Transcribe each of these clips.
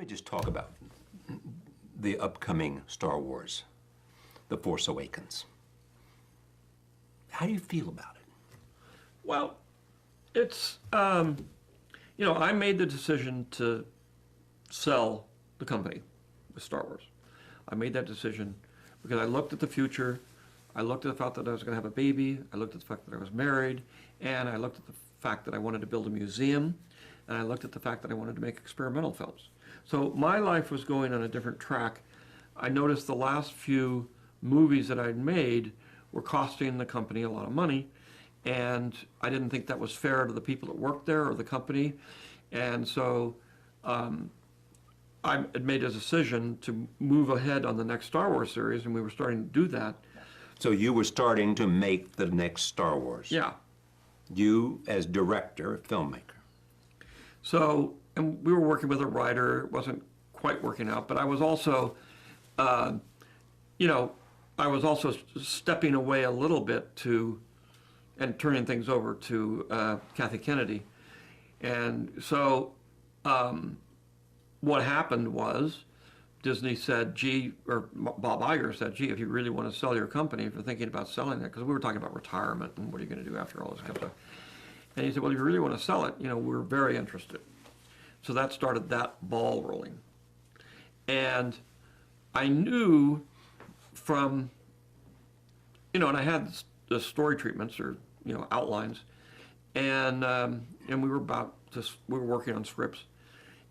me just talk about the upcoming Star Wars, The Force Awakens. How do you feel about it? Well, it's, I made the decision to sell the company with Star Wars. I made that decision because I looked at the future. I looked at the fact that I was going to have a baby. I looked at the fact that I was married. And I looked at the fact that I wanted to build a museum. And I looked at the fact that I wanted to make experimental films. So my life was going on a different track. I noticed the last few movies that I'd made were costing the company a lot of money. And I didn't think that was fair to the people that worked there or the company. And so I had made a decision to move ahead on the next Star Wars series, and we were starting to do that. So you were starting to make the next Star Wars. Yeah. You as director, filmmaker. So, and we were working with a writer. It wasn't quite working out, but I was also, I was also stepping away a little bit and turning things over to Kathy Kennedy. And so what happened was Disney said, or Bob Iger said, if you really want to sell your company, if you're thinking about selling it, because we were talking about retirement and what are you going to do after all this kind of stuff. And he said, well, if you really want to sell it, we're very interested. So that started that ball rolling. And I knew from, and I had the story treatments or, outlines, and we were we were working on scripts.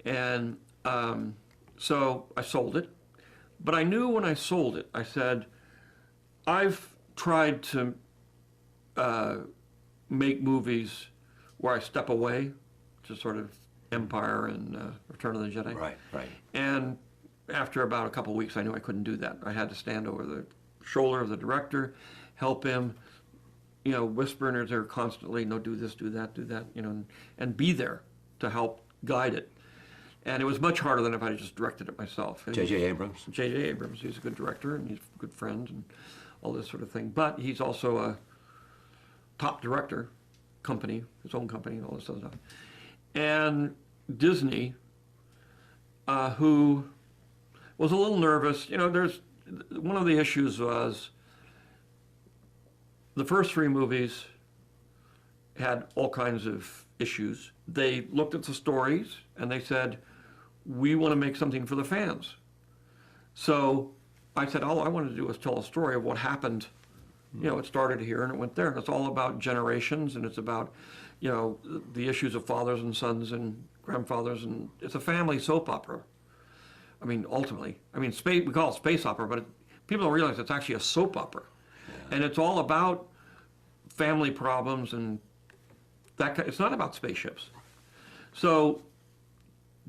And so I sold it. But I knew when I sold it, I said, I've tried to make movies where I step away, to sort of Empire and Return of the Jedi. Right. And after about a couple of weeks, I knew I couldn't do that. I had to stand over the shoulder of the director, help him, whisper in his ear constantly, no, do this, do that, and be there to help guide it. And it was much harder than if I just directed it myself. J.J. Abrams? J.J. Abrams, he's a good director and he's a good friend and all this sort of thing. But he's also a top director, his own company and all this other stuff. And Disney, who was a little nervous, there's one of the issues was the first three movies had all kinds of issues. They looked at the stories and they said, we want to make something for the fans. So I said, all I wanted to do was tell a story of what happened. It started here and it went there. And it's all about generations and it's about, the issues of fathers and sons and grandfathers. And it's a family soap opera. I mean, ultimately. we call it space opera, but people don't realize it's actually a soap opera. Yeah. And it's all about family problems and it's not about spaceships. So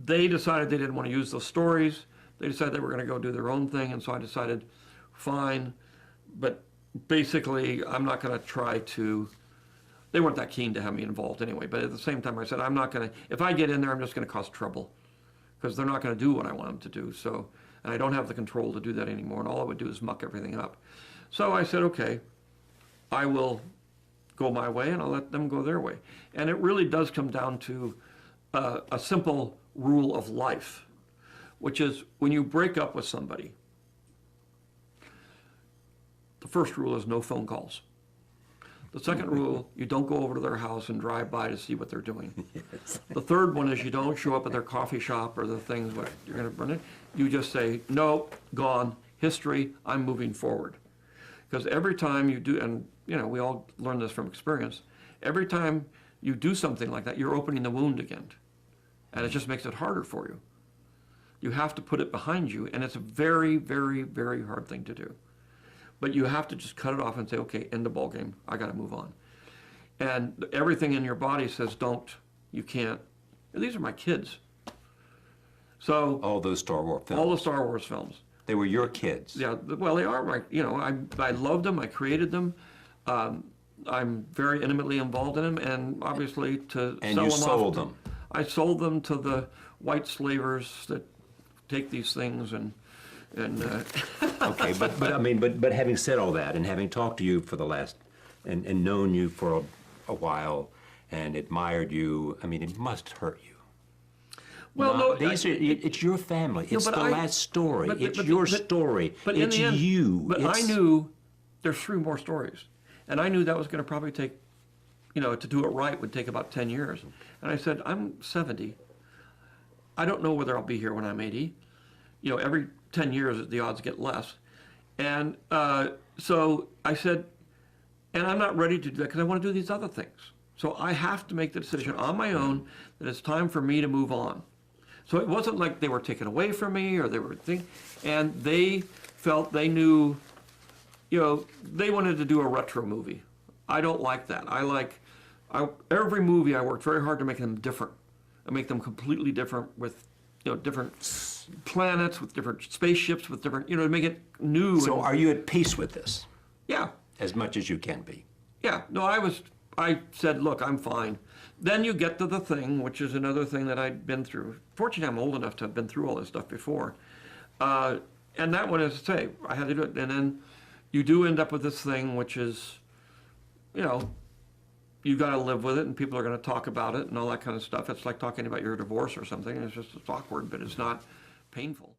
they decided they didn't want to use those stories. They decided they were going to go do their own thing. And so I decided, fine. But basically, I'm not going to try to, they weren't that keen to have me involved anyway. But at the same time, I said, I'm not going to, if I get in there, I'm just going to cause trouble. Because they're not going to do what I want them to do. So, and I don't have the control to do that anymore. And all I would do is muck everything up. So I said, okay, I will go my way and I'll let them go their way. And it really does come down to a simple rule of life, which is when you break up with somebody, the first rule is no phone calls. The second rule, you don't go over to their house and drive by to see what they're doing. Yes. The third one is you don't show up at their coffee shop or the things what you're going to burn it. You just say, no, gone, history, I'm moving forward. Because every time you do, and we all learn this from experience, every time you do something like that, you're opening the wound again. And it just makes it harder for you. You have to put it behind you, and it's a very, very, very hard thing to do. But you have to just cut it off and say, okay, end the ball game. I got to move on. And everything in your body says, don't, you can't. And these are my kids. So all those Star Wars films. All the Star Wars films. They were your kids. Yeah, well, they are my, I loved them, I created them. I'm very intimately involved in them, and obviously to and sell you them sold off. them. I sold them to the white slavers that take these things and Okay, but having said all that, and having talked to you for the last, and known you for a while, and admired you, it must hurt you. Well, not- no, it's your family. It's but the I- last story. but- It's but- your but- story. But in It's the end, you. But I It's- knew there's 3 more stories, and I knew that was going to probably take, to do it right would take about 10 years. And I said, I'm 70. I don't know whether I'll be here when I'm 80. Every 10 years the odds get less. And so I said, and I'm not ready to do that because I want to do these other things. So I have to make the decision on my own that it's time for me to move on. So it wasn't like they were taken away from me or they were and they felt they knew, they wanted to do a retro movie. I don't like that. Every movie I worked very hard to make them different. I make them completely different with, different planets, with different spaceships, with different, to make it new. So are you at peace with this? Yeah. As much as you can be. Yeah, no, I said, look, I'm fine. Then you get to the thing, which is another thing that I'd been through. Fortunately, I'm old enough to have been through all this stuff before. And that one, as I say, I had to do it. And then you do end up with this thing, which is, you got to live with it, and people are going to talk about it and all that kind of stuff. It's like talking about your divorce or something. It's awkward, but it's not painful.